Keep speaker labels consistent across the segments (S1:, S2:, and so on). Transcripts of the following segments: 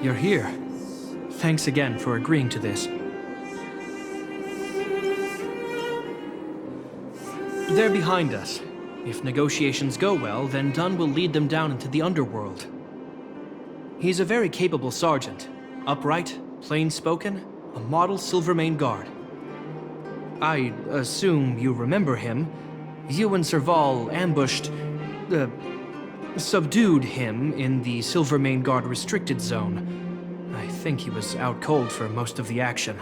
S1: you're here. Thanks again for agreeing to this. They're behind us. If negotiations go well, then Dunn will lead them down into the underworld. He's a very capable sergeant. Upright, plain-spoken, a model Silvermane guard. I assume you remember him. You and Serval ambushed... subdued him in the Silvermane Guard restricted zone. I think he was out cold for most of the action.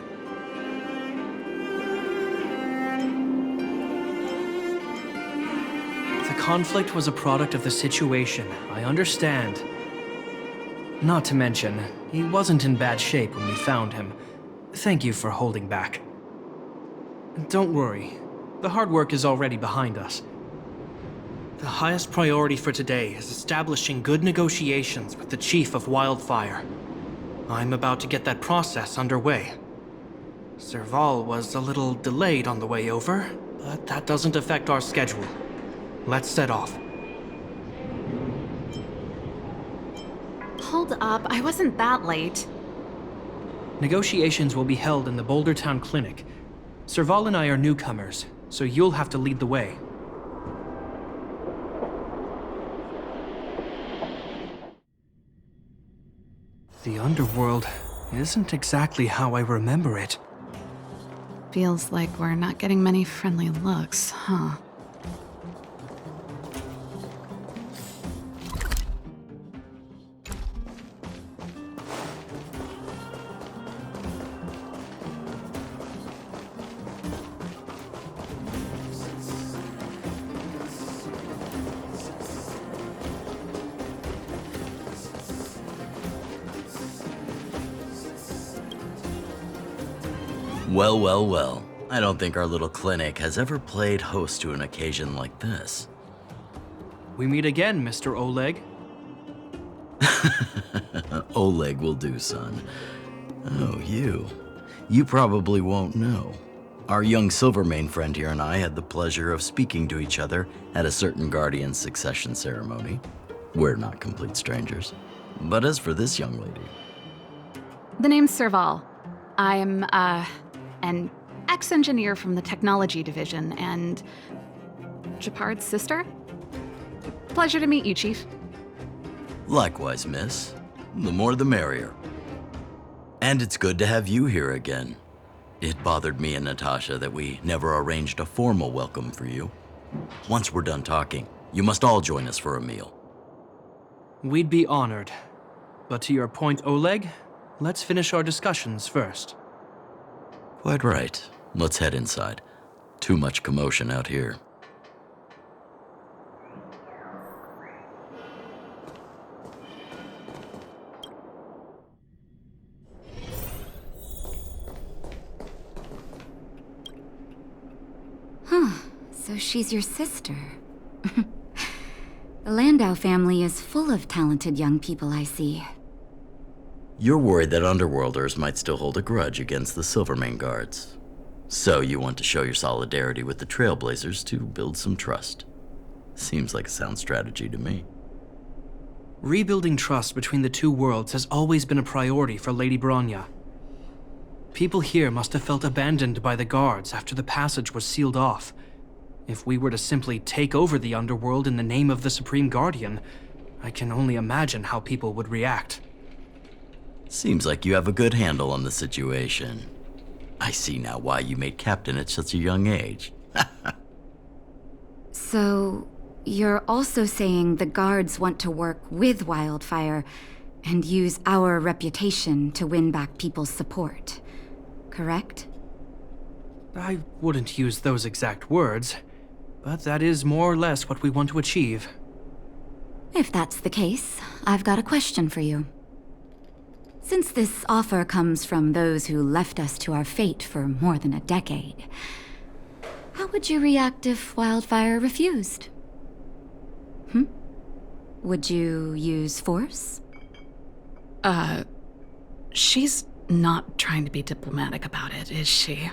S1: The conflict was a product of the situation, I understand. Not to mention, he wasn't in bad shape when we found him. Thank you for holding back. Don't worry, the hard work is already behind us. The highest priority for today is establishing good negotiations with the Chief of Wildfire. I'm about to get that process underway. Serval was a little delayed on the way over, but that doesn't affect our schedule. Let's set off.
S2: Hold up, I wasn't that late.
S1: Negotiations will be held in the Boulder Town Clinic. Serval and I are newcomers, so you'll have to lead the way. The underworld isn't exactly how I remember it.
S2: Feels like we're not getting many friendly looks, huh?
S3: Well. I don't think our little clinic has ever played host to an occasion like this.
S1: We meet again, Mr. Oleg.
S3: Oleg will do, son. Oh, you. You probably won't know. Our young Silvermane friend here and I had the pleasure of speaking to each other at a certain Guardian succession ceremony. We're not complete strangers. But as for this young lady...
S2: The name's Serval. I'm, an ex-engineer from the technology division and Gepard's sister? Pleasure to meet you, Chief.
S3: Likewise, miss. The more the merrier. And it's good to have you here again. It bothered me and Natasha that we never arranged a formal welcome for you. Once we're done talking, you must all join us for a meal.
S1: We'd be honored. But to your point, Oleg, let's finish our discussions first.
S3: Quite right. Let's head inside. Too much commotion out here.
S4: So she's your sister. The Landau family is full of talented young people, I see.
S3: You're worried that Underworlders might still hold a grudge against the Silvermane Guards. So you want to show your solidarity with the Trailblazers to build some trust. Seems like a sound strategy to me.
S1: Rebuilding trust between the two worlds has always been a priority for Lady Bronya. People here must have felt abandoned by the guards after the passage was sealed off. If we were to simply take over the underworld in the name of the Supreme Guardian, I can only imagine how people would react.
S3: Seems like you have a good handle on the situation. I see now why you made captain at such a young age.
S4: So, you're also saying the guards want to work with Wildfire and use our reputation to win back people's support, correct?
S1: I wouldn't use those exact words, but that is more or less what we want to achieve.
S4: If that's the case, I've got a question for you. Since this offer comes from those who left us to our fate for more than a decade, how would you react if Wildfire refused? Would you use force?
S2: She's not trying to be diplomatic about it, is she?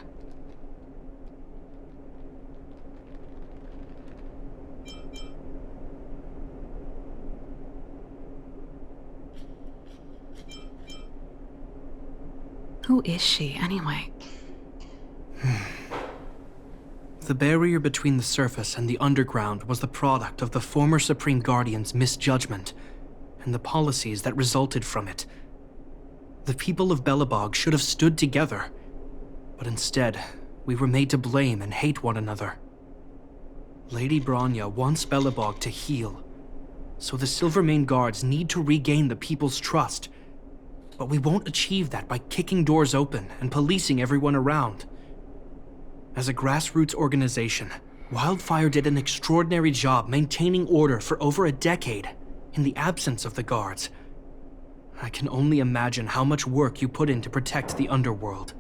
S2: Who is she, anyway?
S1: The barrier between the surface and the underground was the product of the former Supreme Guardian's misjudgment and the policies that resulted from it. The people of Belobog should have stood together, but instead, we were made to blame and hate one another. Lady Bronya wants Belobog to heal, so the Silvermane Guards need to regain the people's trust. But we won't achieve that by kicking doors open and policing everyone around. As a grassroots organization, Wildfire did an extraordinary job maintaining order for over a decade in the absence of the guards. I can only imagine how much work you put in to protect the underworld.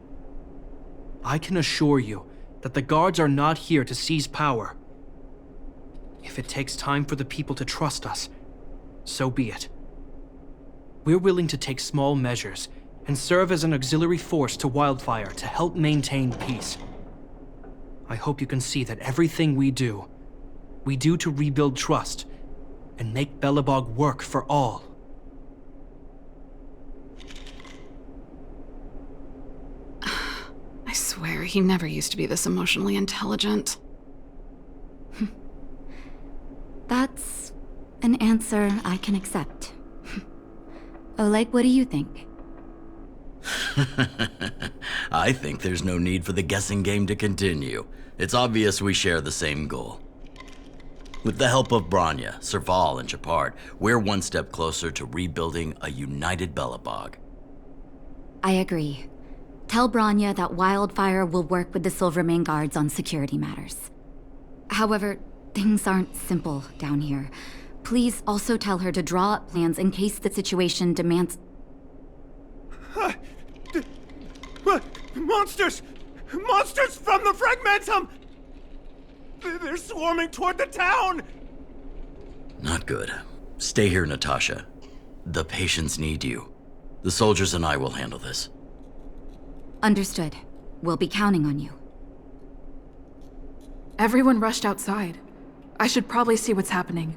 S1: I can assure you that the guards are not here to seize power. If it takes time for the people to trust us, so be it. We're willing to take small measures and serve as an auxiliary force to Wildfire to help maintain peace. I hope you can see that everything we do to rebuild trust and make Belobog work for all.
S2: I swear, he never used to be this emotionally intelligent.
S4: That's an answer I can accept. Oleg, what do you think?
S3: I think there's no need for the guessing game to continue. It's obvious we share the same goal. With the help of Bronya, Serval, and Gepard, we're one step closer to rebuilding a united Belobog.
S4: I agree. Tell Bronya that Wildfire will work with the Silvermane Guards on security matters. However, things aren't simple down here. Please also tell her to draw up plans in case the situation demands...
S5: Monsters! Monsters from the Fragmentum! They're swarming toward the town!
S3: Not good. Stay here, Natasha. The patients need you. The soldiers and I will handle this.
S4: Understood. We'll be counting on you.
S6: Everyone rushed outside. I should probably see what's happening.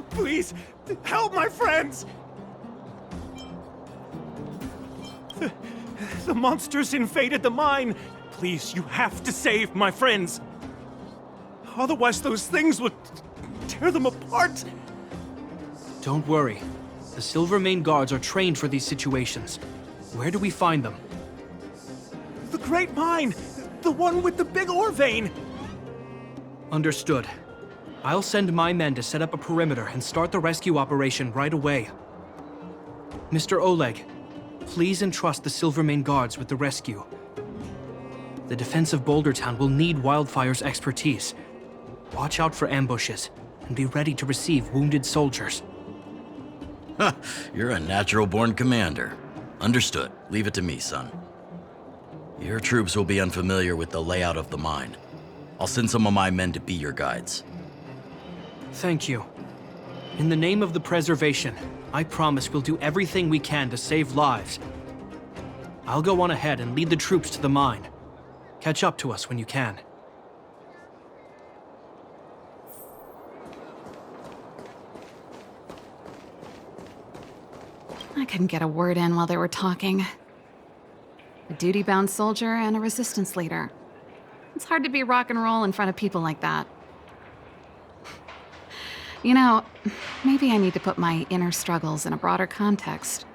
S5: Please, help my friends! The monsters invaded the mine. Please, you have to save my friends. Otherwise, those things would tear them apart.
S1: Don't worry. The Silvermane Guards are trained for these situations. Where do we find them?
S5: The Great Mine! The one with the big ore vein!
S1: Understood. I'll send my men to set up a perimeter and start the rescue operation right away. Mr. Oleg, please entrust the Silvermane Guards with the rescue. The defense of Boulder Town will need Wildfire's expertise. Watch out for ambushes and be ready to receive wounded soldiers.
S3: You're a natural-born commander. Understood. Leave it to me, son. Your troops will be unfamiliar with the layout of the mine. I'll send some of my men to be your guides.
S1: Thank you. In the name of the preservation, I promise we'll do everything we can to save lives. I'll go on ahead and lead the troops to the mine. Catch up to us when you can.
S2: I couldn't get a word in while they were talking. A duty-bound soldier and a resistance leader. It's hard to be rock and roll in front of people like that. You know, maybe I need to put my inner struggles in a broader context.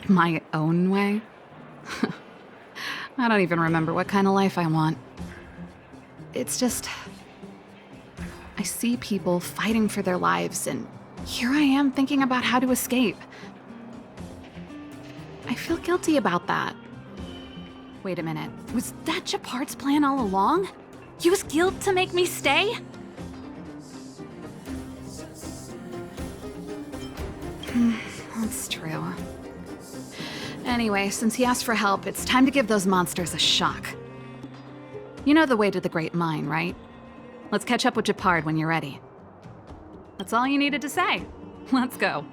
S2: My own way? I don't even remember what kind of life I want. It's just... I see people fighting for their lives, and here I am thinking about how to escape. I feel guilty about that. Wait a minute, was that Gepard's plan all along? Use guilt to make me stay? That's true. Anyway, since he asked for help, it's time to give those monsters a shock. You know the way to the Great Mine, right? Let's catch up with Gepard when you're ready. That's all you needed to say. Let's go.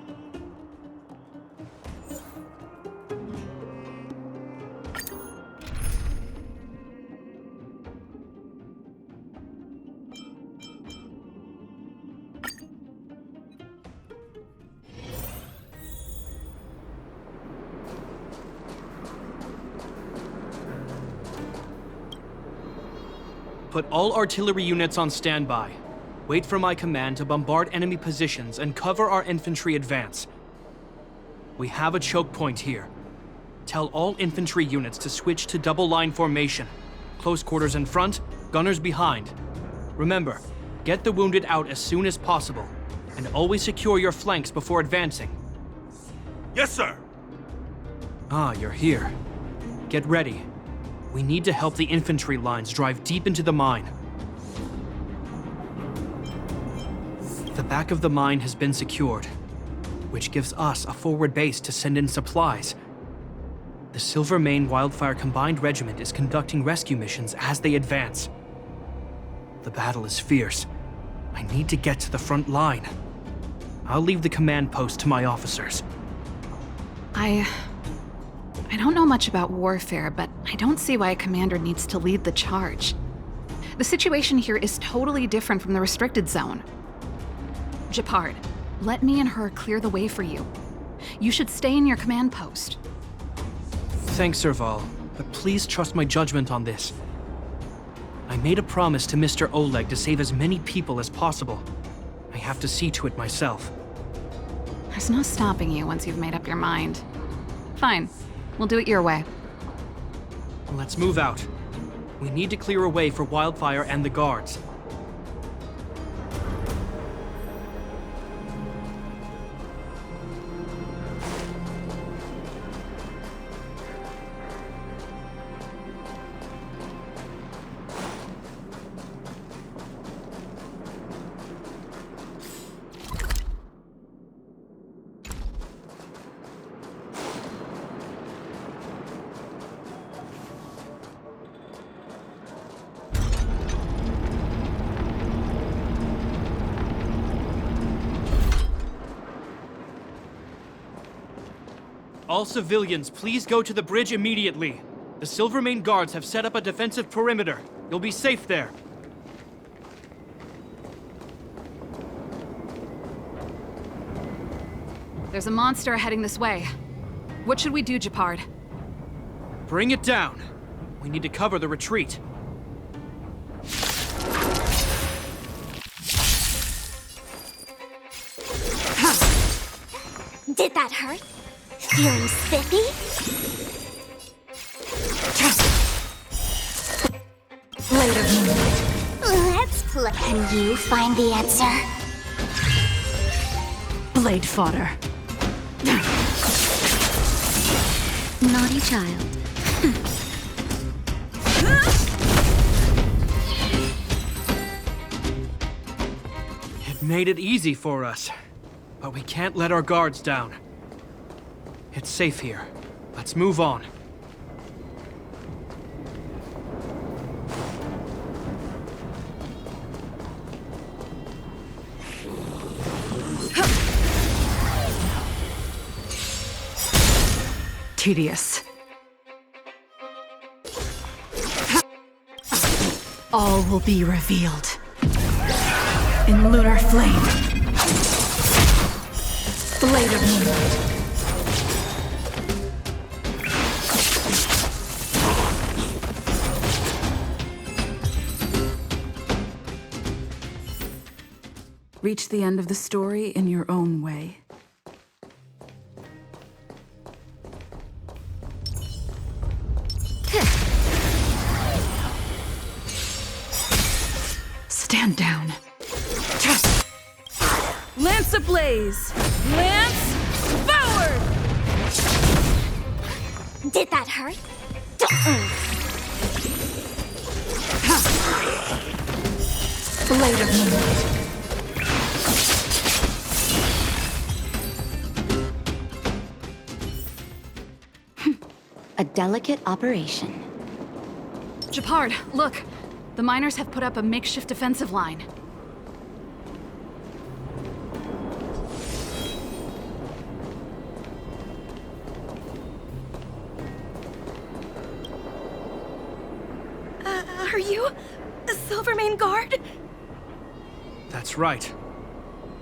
S1: Put all artillery units on standby. Wait for my command to bombard enemy positions and cover our infantry advance. We have a choke point here. Tell all infantry units to switch to double line formation. Close quarters in front, gunners behind. Remember, get the wounded out as soon as possible, and always secure your flanks before advancing.
S5: Yes, sir!
S1: Ah, you're here. Get ready. We need to help the infantry lines drive deep into the mine. The back of the mine has been secured, which gives us a forward base to send in supplies. The Silvermane Wildfire Combined Regiment is conducting rescue missions as they advance. The battle is fierce. I need to get to the front line. I'll leave the command post to my officers.
S2: I don't know much about warfare, but I don't see why a commander needs to lead the charge. The situation here is totally different from the restricted zone. Gepard, let me and her clear the way for you. You should stay in your command post.
S1: Thanks, Serval, but please trust my judgment on this. I made a promise to Mr. Oleg to save as many people as possible. I have to see to it myself.
S2: There's no stopping you once you've made up your mind. Fine. We'll do it your way.
S1: Let's move out. We need to clear a way for Wildfire and the guards. All civilians, please go to the bridge immediately. The Silvermane guards have set up a defensive perimeter. You'll be safe there.
S2: There's a monster heading this way. What should we do, Gepard?
S1: Bring it down. We need to cover the retreat.
S7: Did that hurt? Feeling spiffy?
S4: Later,
S7: Let's play. Can you find the answer?
S4: blade fodder.
S7: Naughty child.
S1: It made it easy for us, but we can't let our guards down. It's safe here. Let's move on.
S6: Tedious. All will be revealed. In lunar flame. Blade of moonlight. Reach the end of the story in your own way. Stand down. Lance ablaze! Lance forward!
S7: Did that hurt?
S6: Blade of moonlight.
S4: A delicate operation.
S2: Gepard, look! The miners have put up a makeshift defensive line.
S6: you a Silvermane guard?
S1: That's right.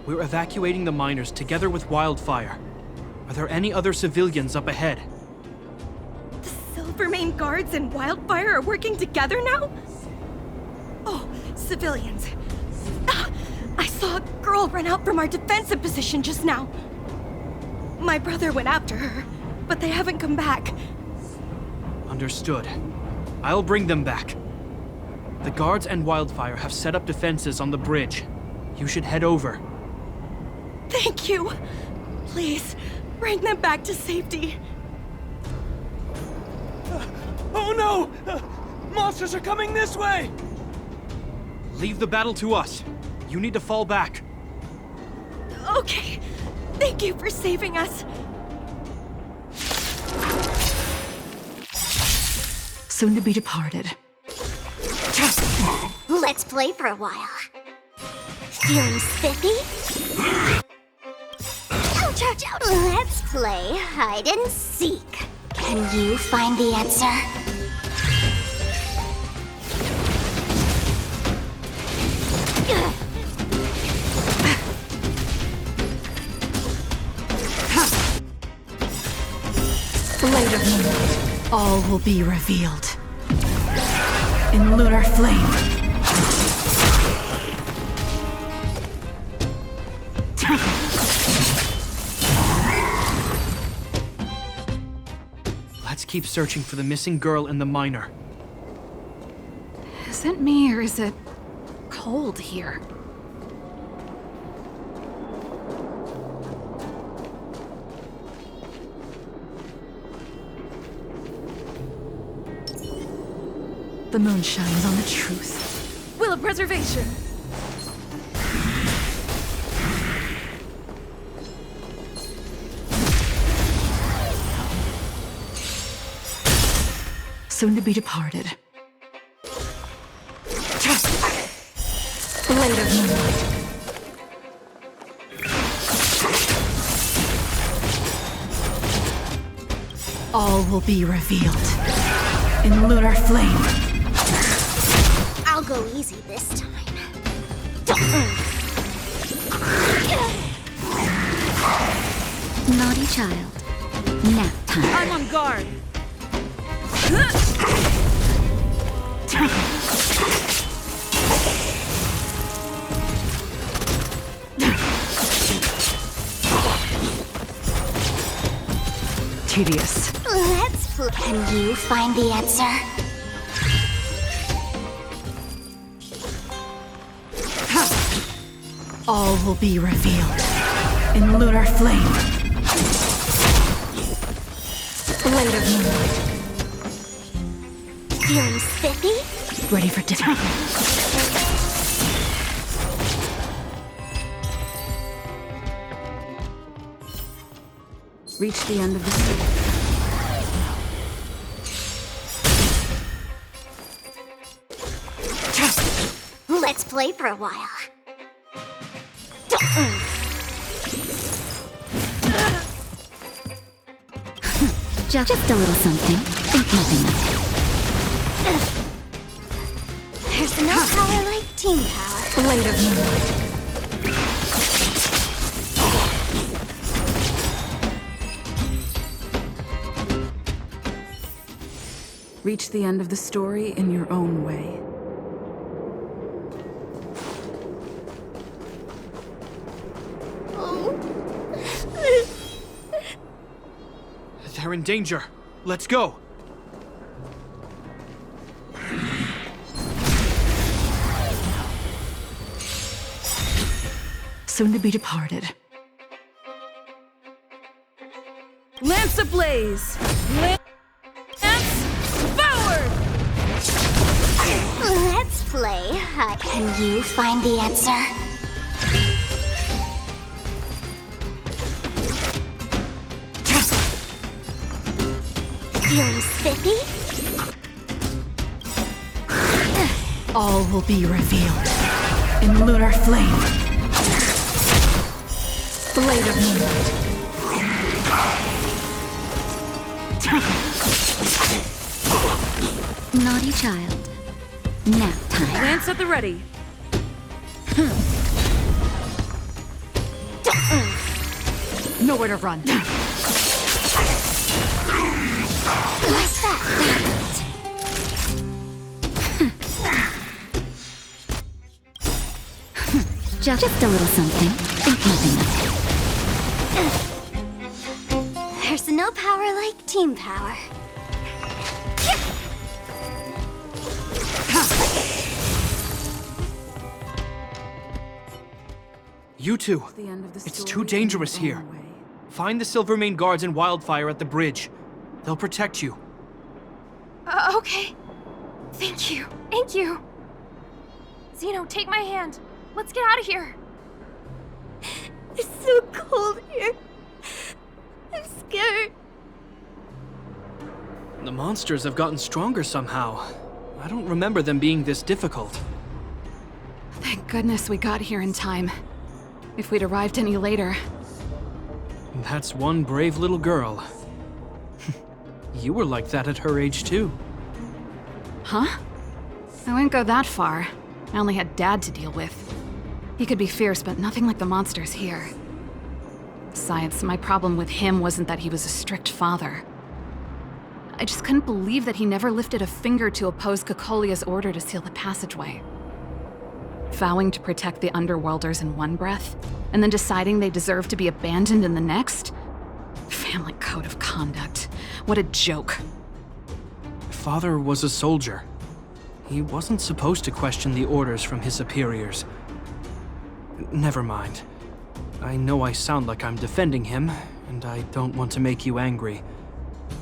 S1: We're evacuating the miners together with Wildfire. Are there any other civilians up ahead?
S6: The Silvermane guards and Wildfire are working together now? Oh, civilians. Ah, I saw a girl run out from our defensive position just now. My brother went after her, but they haven't come back.
S1: Understood. I'll bring them back. The guards and Wildfire have set up defenses on the bridge. You should head over.
S6: Thank you. Please, bring them back to safety.
S5: Oh no! Monsters are coming this way!
S1: Leave the battle to us. You need to fall back.
S6: Okay. Thank you for saving us. Soon to be departed.
S7: Let's play for a while. Feeling spiffy? Ouch, ouch, ouch! Let's play hide and seek. Can you find the answer?
S6: Blade of moonlight. All will be revealed. In lunar flame.
S1: Let's keep searching for the missing girl and the miner.
S2: Is it me or is it cold here?
S6: The moon shines on the truth. Will of preservation. Soon to be departed. Blade of moonlight. All will be revealed. In lunar flame.
S7: I'll go easy this time.
S4: Naughty child. Nap time.
S6: I'm on guard. Tedious.
S7: Let's play. Can you find the answer?
S6: All will be revealed. In lunar flame. Blade of moonlight.
S7: Feeling spiffy?
S6: Ready for dinner. Reach the end of the street.
S7: Let's play for a while.
S4: Just a little something. Think nothing of it.
S7: There's no power like team power.
S6: Blade of moonlight. Reach the end of the story in your own way.
S1: They're in danger. Let's go.
S6: Soon to be departed. Lance ablaze! Lance forward!
S7: Let's play hide. Can you find the answer? Feeling spiffy?
S6: All will be revealed. In lunar flame. Blade of moonlight.
S4: Naughty child. Nap time.
S8: Lance at the ready.
S2: Nowhere to run.
S4: Just a little something. Think nothing of it.
S7: There's no power like team power.
S1: You two, it's too dangerous here. Find the Silvermane guards and Wildfire at the bridge. They'll protect you.
S6: Okay. Thank you. Thank you. Zeno, take my hand. Let's get out of here.
S7: It's so cold here. I'm scared.
S1: The monsters have gotten stronger somehow. I don't remember them being this difficult.
S2: Thank goodness we got here in time. If we'd arrived any later...
S1: That's one brave little girl. You were like that at her age, too.
S2: Huh? I wouldn't go that far. I only had Dad to deal with. He could be fierce, but nothing like the monsters here. Besides, my problem with him wasn't that he was a strict father. I just couldn't believe that he never lifted a finger to oppose Cocolia's order to seal the passageway. Vowing to protect the Underworlders in one breath, and then deciding they deserve to be abandoned in the next? Family code of conduct. What a joke.
S1: Father was a soldier. He wasn't supposed to question the orders from his superiors. Never mind. I know I sound like I'm defending him, and I don't want to make you angry.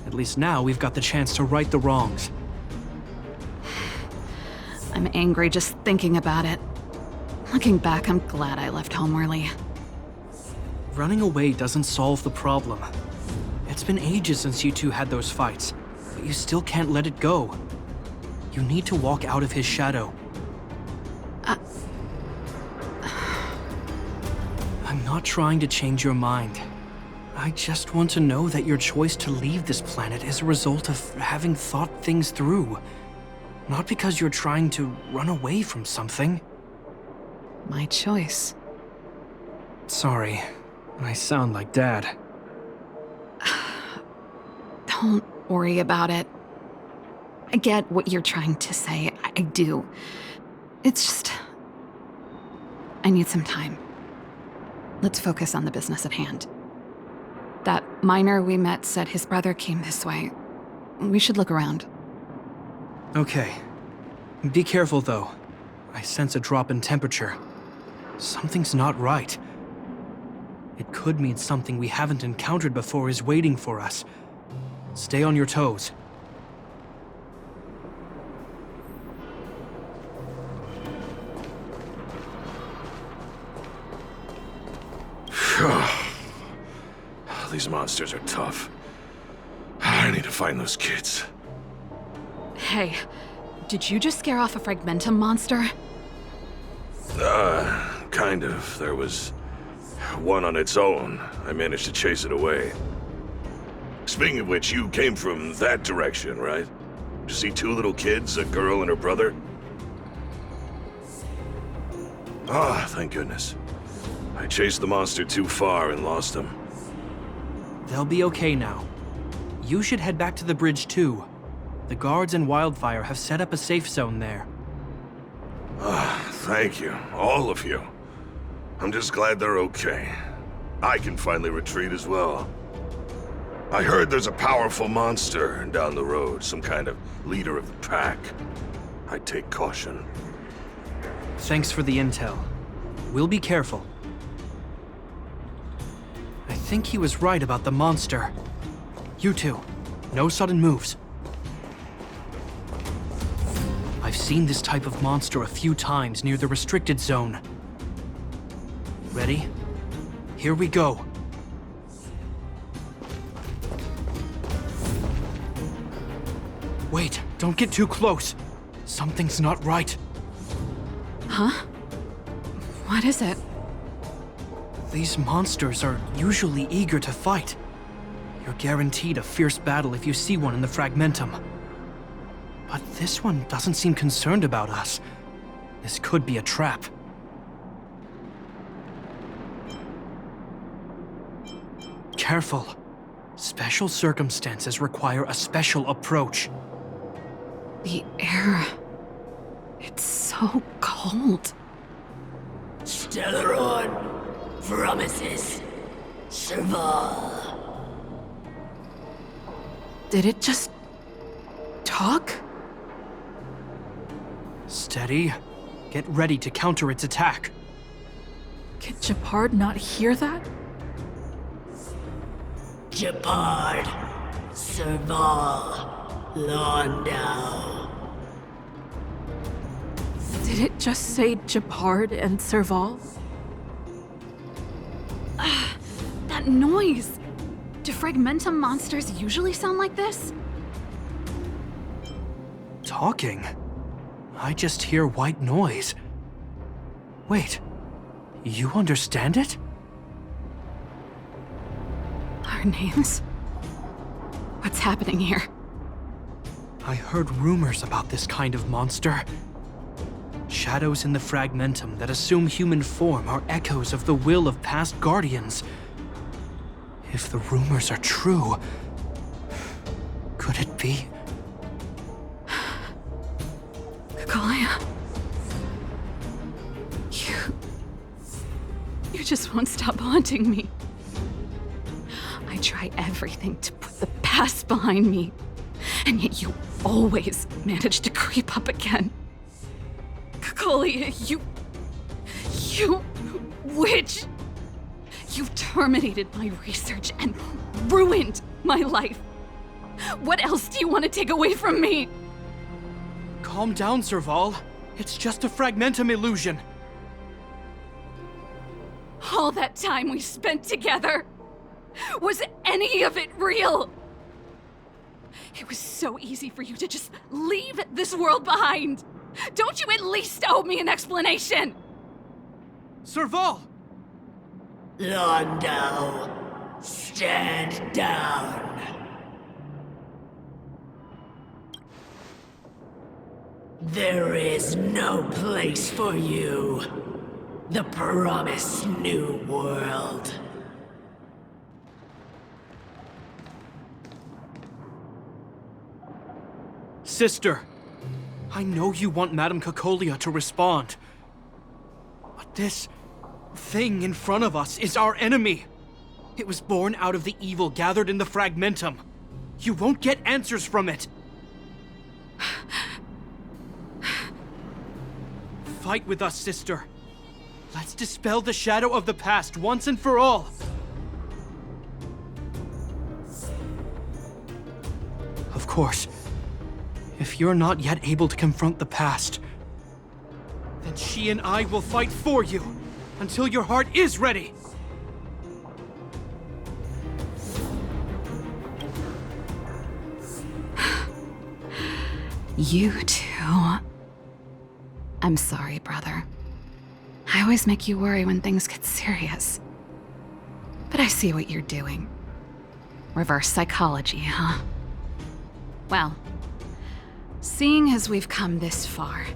S1: At least now we've got the chance to right the wrongs.
S2: I'm angry just thinking about it. Looking back, I'm glad I left home early.
S1: Running away doesn't solve the problem. It's been ages since you two had those fights, but you still can't let it go. You need to walk out of his shadow. I'm not trying to change your mind. I just want to know that your choice to leave this planet is a result of having thought things through. Not because you're trying to run away from something.
S2: My choice.
S1: Sorry, I sound like Dad.
S2: Don't worry about it. I get what you're trying to say. I do. It's just... I need some time. Let's focus on the business at hand. That miner we met said his brother came this way. We should look around.
S1: Okay. Be careful, though. I sense a drop in temperature. Something's not right. It could mean something we haven't encountered before is waiting for us. Stay on your toes.
S9: These monsters are tough. I need to find those kids.
S2: Hey, did you just scare off a Fragmentum monster?
S9: Kind of. There was one on its own. I managed to chase it away. Speaking of which, you came from that direction, right? Did you see two little kids, a girl and her brother? Ah, thank goodness. I chased the monster too far and lost him.
S1: They'll be okay now. You should head back to the bridge, too. The guards and Wildfire have set up a safe zone there.
S9: Ah, thank you, all of you. I'm just glad they're okay. I can finally retreat as well. I heard there's a powerful monster down the road, some kind of leader of the pack. I'd take caution.
S1: Thanks for the intel. We'll be careful. I think he was right about the monster. You two, no sudden moves. I've seen this type of monster a few times near the restricted zone. Ready? Here we go. Wait, don't get too close. Something's not right.
S2: Huh? What is it?
S1: These monsters are usually eager to fight. You're guaranteed a fierce battle if you see one in the Fragmentum. But this one doesn't seem concerned about us. This could be a trap. Careful. Special circumstances require a special approach.
S2: The air... it's so cold.
S8: Stellaron promises Serval.
S2: Did it just... talk?
S1: Steady. Get ready to counter its attack.
S2: Can Gepard not hear that?
S8: Gepard, Serval, Landau.
S2: Did it just say Gepard and Serval? That noise! Do fragmentum monsters usually sound like this?
S1: Talking? I just hear white noise. Wait, you understand it?
S2: Our names? What's happening here?
S1: I heard rumors about this kind of monster. Shadows in the fragmentum that assume human form are echoes of the will of past guardians. If the rumors are true, could it be?
S2: Cocolia? You just won't stop haunting me. I try everything to put the past behind me, and yet you always manage to creep up again. Cocolia, you witch! You've terminated my research and ruined my life. What else do you want to take away from me?
S1: Calm down, Serval. It's just a fragmentum illusion.
S2: All that time we spent together, was any of it real? It was so easy for you to just leave this world behind. Don't you at least owe me an explanation?
S1: Serval!
S8: Landau, stand down. There is no place for you. The promised new world.
S1: Sister, I know you want Madame Cocolia to respond. But this thing in front of us is our enemy. It was born out of the evil gathered in the fragmentum. You won't get answers from it. Fight with us, sister. Let's dispel the shadow of the past once and for all. Of course, if you're not yet able to confront the past, then she and I will fight for you until your heart is ready.
S2: You too. I'm sorry, brother. I always make you worry when things get serious. But I see what you're doing. Reverse psychology, huh? Well, seeing as we've come this far,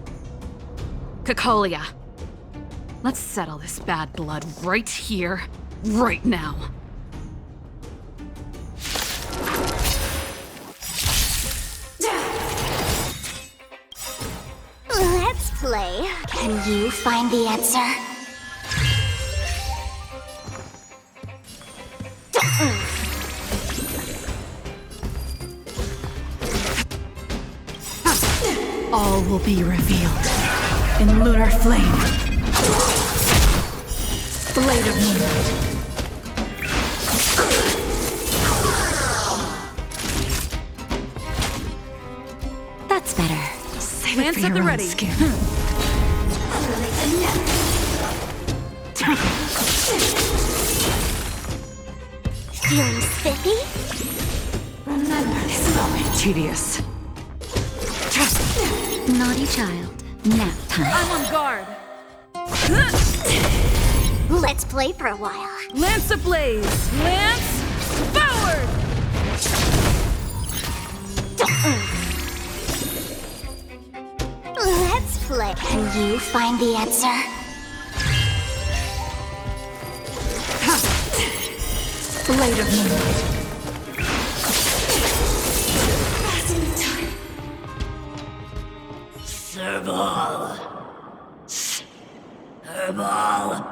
S2: Cocolia, let's settle this bad blood right here, right now.
S7: Let's play. Can you find the answer?
S2: All will be revealed in lunar flame. Blade of moonlight.
S4: That's better.
S2: Save it for your own skin.
S7: Feeling spiffy?
S2: Remember this moment. Tedious.
S4: Naughty child. Nap time.
S6: I'm on guard.
S7: Let's play for a while.
S6: Lance ablaze! Lance forward!
S7: you find the answer?
S8: Blade of Moonlight. Serval. Serval.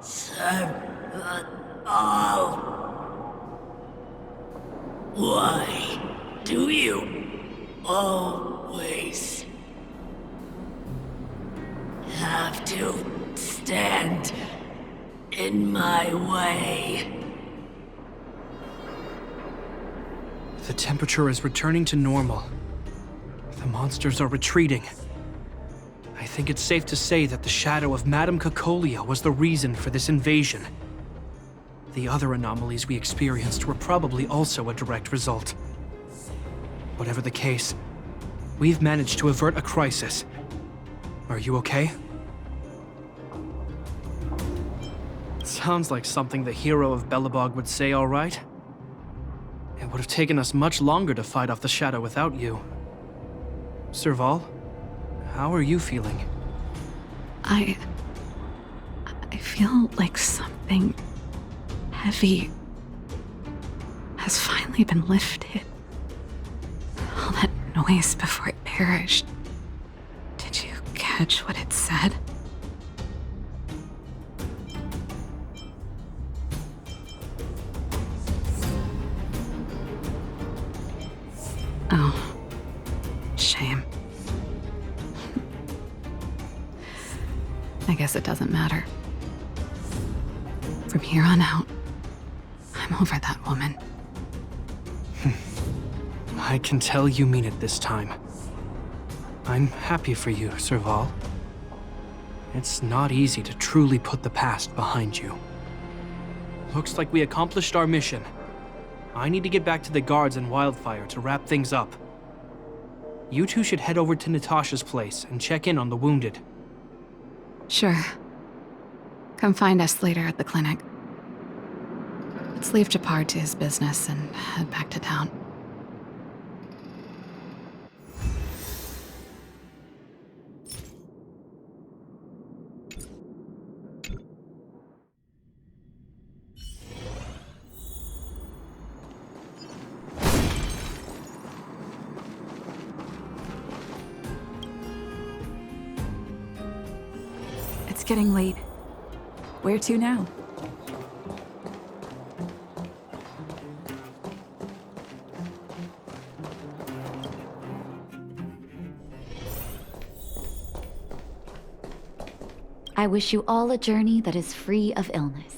S8: Serval. Why do you always have to stand in my way?
S1: The temperature is returning to normal. The monsters are retreating. I think it's safe to say that the shadow of Madame Cocolia was the reason for this invasion. The other anomalies we experienced were probably also a direct result. Whatever the case, we've managed to avert a crisis. Are you okay? Sounds like something the hero of Belobog would say, all right? It would have taken us much longer to fight off the shadow without you. Serval, how are you feeling?
S2: I feel like something heavy has finally been lifted. All that noise before it perished. Did you catch what it said? Oh, shame. I guess it doesn't matter. From here on out, I'm over that woman.
S1: I can tell you mean it this time. I'm happy for you, Serval. It's not easy to truly put the past behind you. Looks like we accomplished our mission. I need to get back to the guards and Wildfire to wrap things up. You two should head over to Natasha's place and check in on the wounded.
S2: Sure. Come find us later at the clinic. Let's leave Gepard to his business and head back to town.
S10: It's getting late. Where to now?
S4: I wish you all a journey that is free of illness.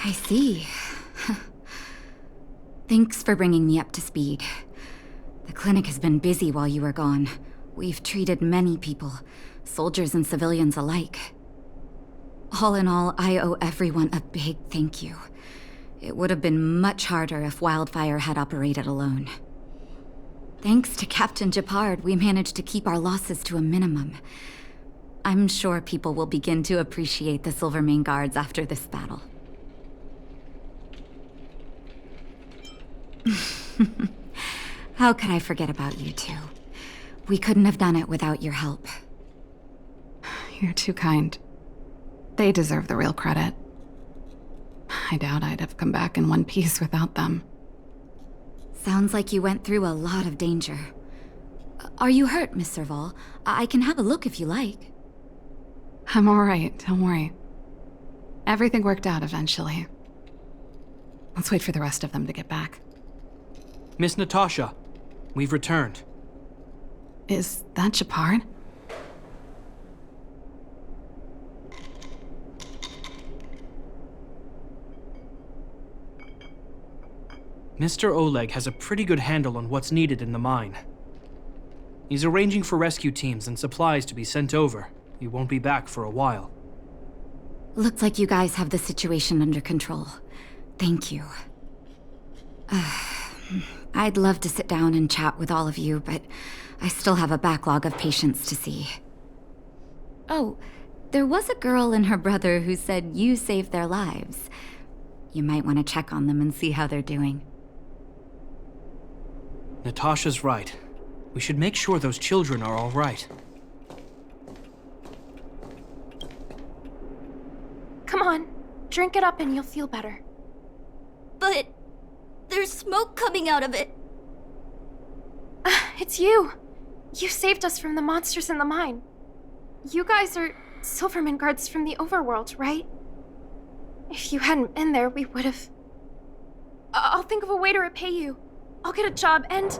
S4: I see. Thanks for bringing me up to speed. The clinic has been busy while you were gone. We've treated many people, soldiers and civilians alike. All in all, I owe everyone a big thank you. It would have been much harder if Wildfire had operated alone. Thanks to Captain Gepard, we managed to keep our losses to a minimum. I'm sure people will begin to appreciate the Silvermane Guards after this battle. How could I forget about you two? We couldn't have done it without your help.
S2: You're too kind. They deserve the real credit. I doubt I'd have come back in one piece without them.
S4: Sounds like you went through a lot of danger. Are you hurt, Miss Serval? I can have a look if you like.
S2: I'm all right, don't worry. Everything worked out eventually. Let's wait for the rest of them to get back.
S1: Miss Natasha, we've returned.
S2: Is that Gepard?
S1: Mr. Oleg has a pretty good handle on what's needed in the mine. He's arranging for rescue teams and supplies to be sent over. He won't be back for a while.
S4: Looks like you guys have the situation under control. Thank you. I'd love to sit down and chat with all of you, but I still have a backlog of patients to see. Oh, there was a girl and her brother who said you saved their lives. You might want to check on them and see how they're doing.
S1: Natasha's right. We should make sure those children are all right.
S11: Come on, drink it up and you'll feel better.
S7: But there's smoke coming out of it.
S11: It's you. You saved us from the monsters in the mine. You guys are Silverman guards from the overworld, right? If you hadn't been there, we would've... I'll think of a way to repay you. I'll get a job and...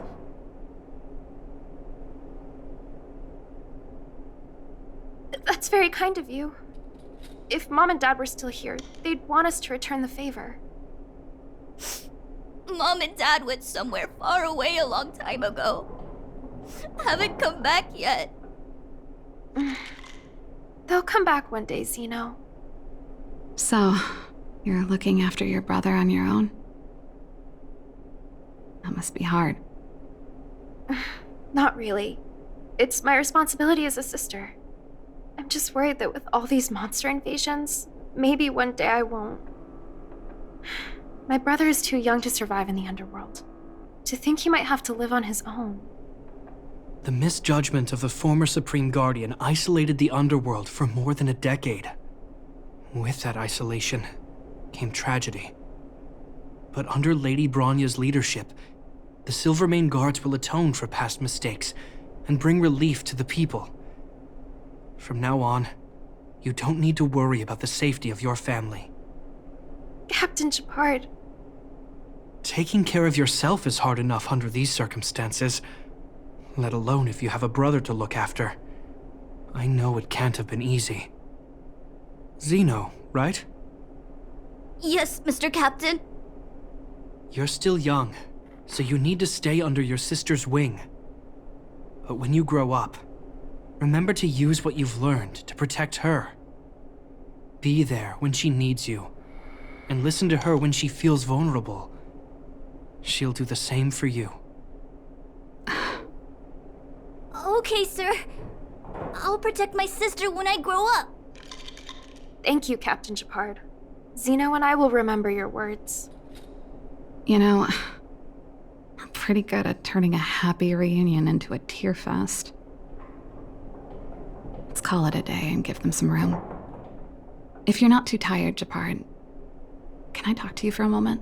S11: That's very kind of you. If Mom and Dad were still here, they'd want us to return the favor.
S7: Mom and Dad went somewhere far away a long time ago. Haven't come back yet.
S11: They'll come back one day, Zeno.
S2: So, you're looking after your brother on your own? That must be hard.
S11: Not really. It's my responsibility as a sister. I'm just worried that with all these monster invasions, maybe one day I won't. My brother is too young to survive in the underworld. To think he might have to live on his own.
S1: The misjudgment of the former Supreme Guardian isolated the underworld for more than a decade. With that isolation came tragedy. But under Lady Bronya's leadership, the Silvermane Guards will atone for past mistakes and bring relief to the people. From now on, you don't need to worry about the safety of your family.
S11: Captain Gepard.
S1: Taking care of yourself is hard enough under these circumstances, let alone if you have a brother to look after. I know it can't have been easy. Zeno, right?
S7: Yes, Mr. Captain.
S1: You're still young, so you need to stay under your sister's wing. But when you grow up, remember to use what you've learned to protect her. Be there when she needs you, and listen to her when she feels vulnerable. She'll do the same for you.
S7: Okay, sir. I'll protect my sister when I grow up.
S11: Thank you, Captain Gepard. Zeno and I will remember your words.
S2: You know, I'm pretty good at turning a happy reunion into a tear fest. Let's call it a day and give them some room. If you're not too tired, Gepard, can I talk to you for a moment?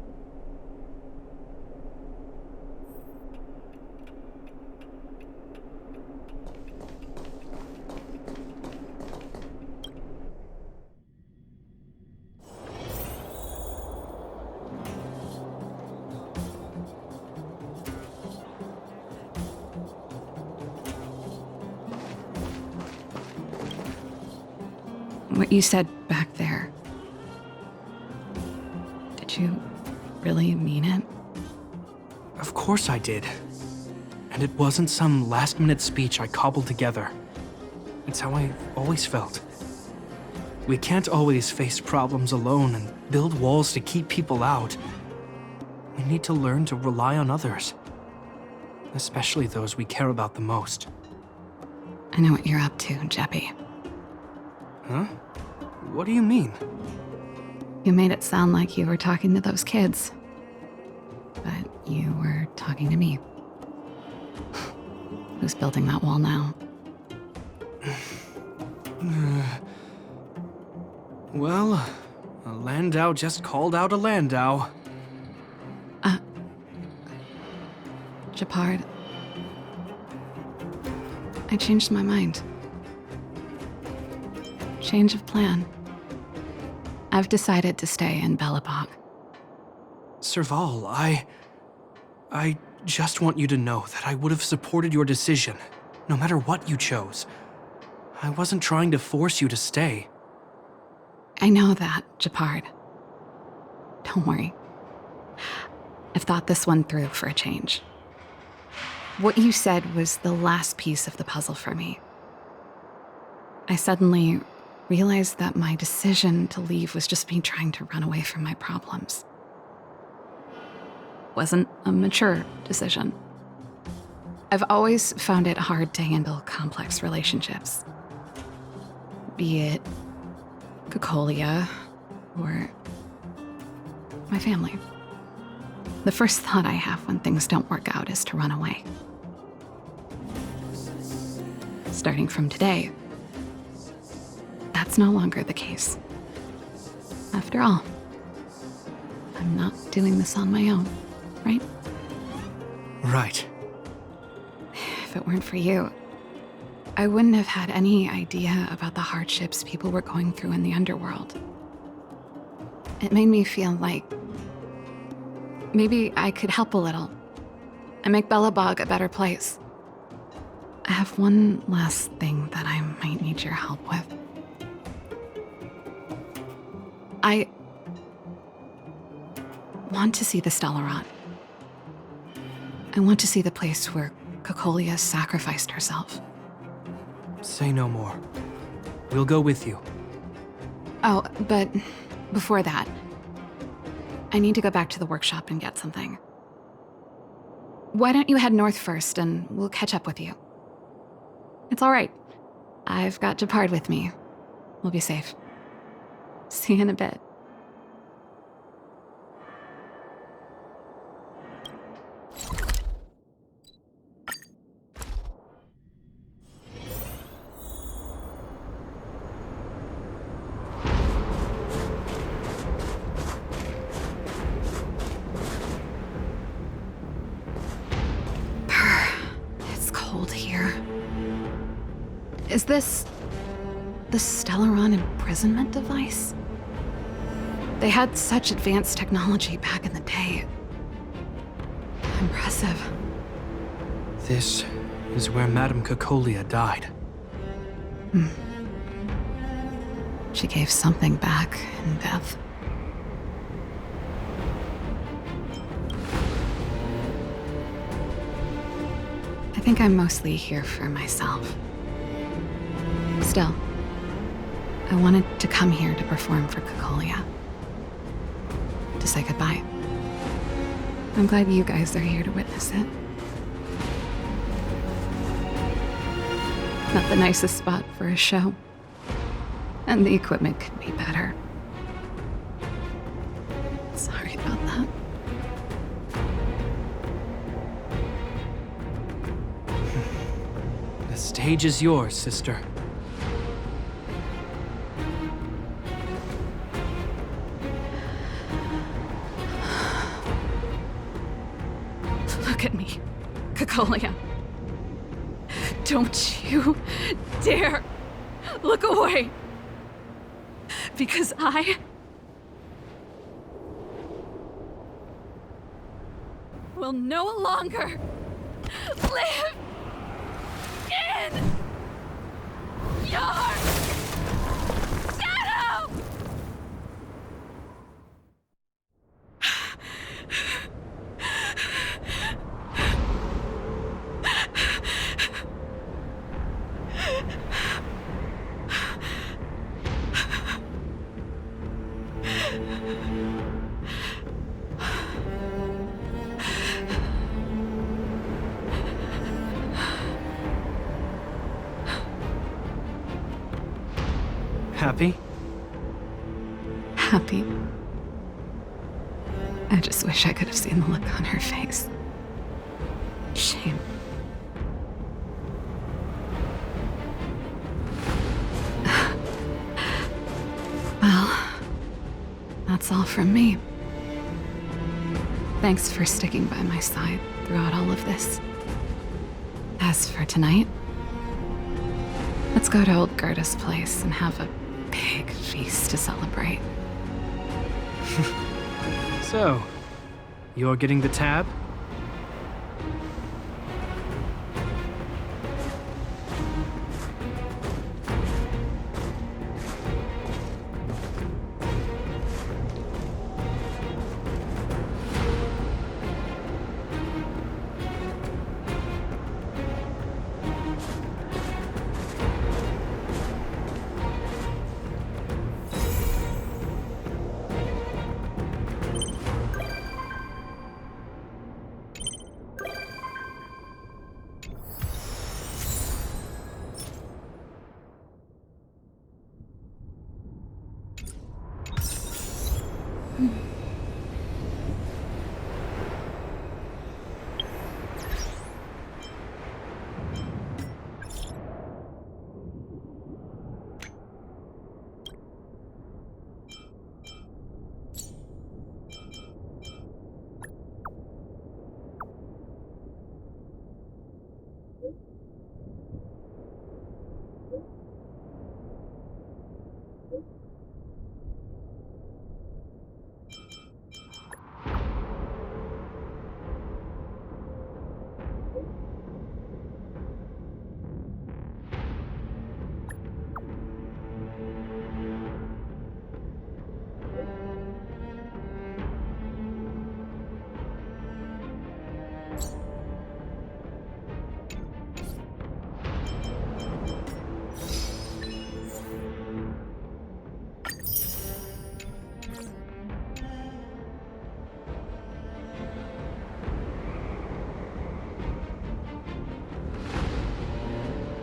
S2: What you said back there, did you really mean it?
S1: Of course I did. And it wasn't some last-minute speech I cobbled together. It's how I always felt. We can't always face problems alone and build walls to keep people out. We need to learn to rely on others. Especially those we care about the most.
S2: I know what you're up to, Jeppy.
S1: Huh? What do you mean?
S2: You made it sound like you were talking to those kids. But you were talking to me. Who's building that wall now?
S1: Well, a Landau just called out a Landau.
S2: Gepard. I changed my mind. Change of plan. I've decided to stay in Belobog.
S1: Serval, I just want you to know that I would have supported your decision, no matter what you chose. I wasn't trying to force you to stay.
S2: I know that, Gepard. Don't worry. I've thought this one through for a change. What you said was the last piece of the puzzle for me. I suddenly realized that my decision to leave was just me trying to run away from my problems. Wasn't a mature decision. I've always found it hard to handle complex relationships. Be it Cocolia or my family. The first thought I have when things don't work out is to run away. starting from today, that's no longer the case. After all, I'm not doing this on my own, right?
S1: Right.
S2: If it weren't for you, I wouldn't have had any idea about the hardships people were going through in the underworld. It made me feel like maybe I could help a little and make Belobog a better place. I have one last thing that I might need your help with. I want to see the Stellaron. I want to see the place where Cocolia sacrificed herself.
S1: Say no more. We'll go with you.
S2: Oh, but before that, I need to go back to the workshop and get something. Why don't you head north first and we'll catch up with you? It's all right. I've got Gepard with me. We'll be safe. See you in a bit. It's cold here. Is this the Stellaron imprisonment device? They had such advanced technology back in the day. Impressive.
S1: This is where Madame Cocolia died.
S2: She gave something back in death. I think I'm mostly here for myself. Still, I wanted to come here to perform for Cocolia. To say goodbye. I'm glad you guys are here to witness it. Not the nicest spot for a show. And the equipment could be better. Sorry about that.
S1: The stage is yours, sister.
S2: Look at me, Cocolia. Don't you dare look away. Because I will no longer live in your shadow!
S1: Happy?
S2: Happy. I just wish I could have seen the look on her face. Shame. Well, that's all from me. Thanks for sticking by my side throughout all of this. As for tonight, let's go to old Gerda's place and have a big feast to celebrate.
S1: So, you're getting the tab?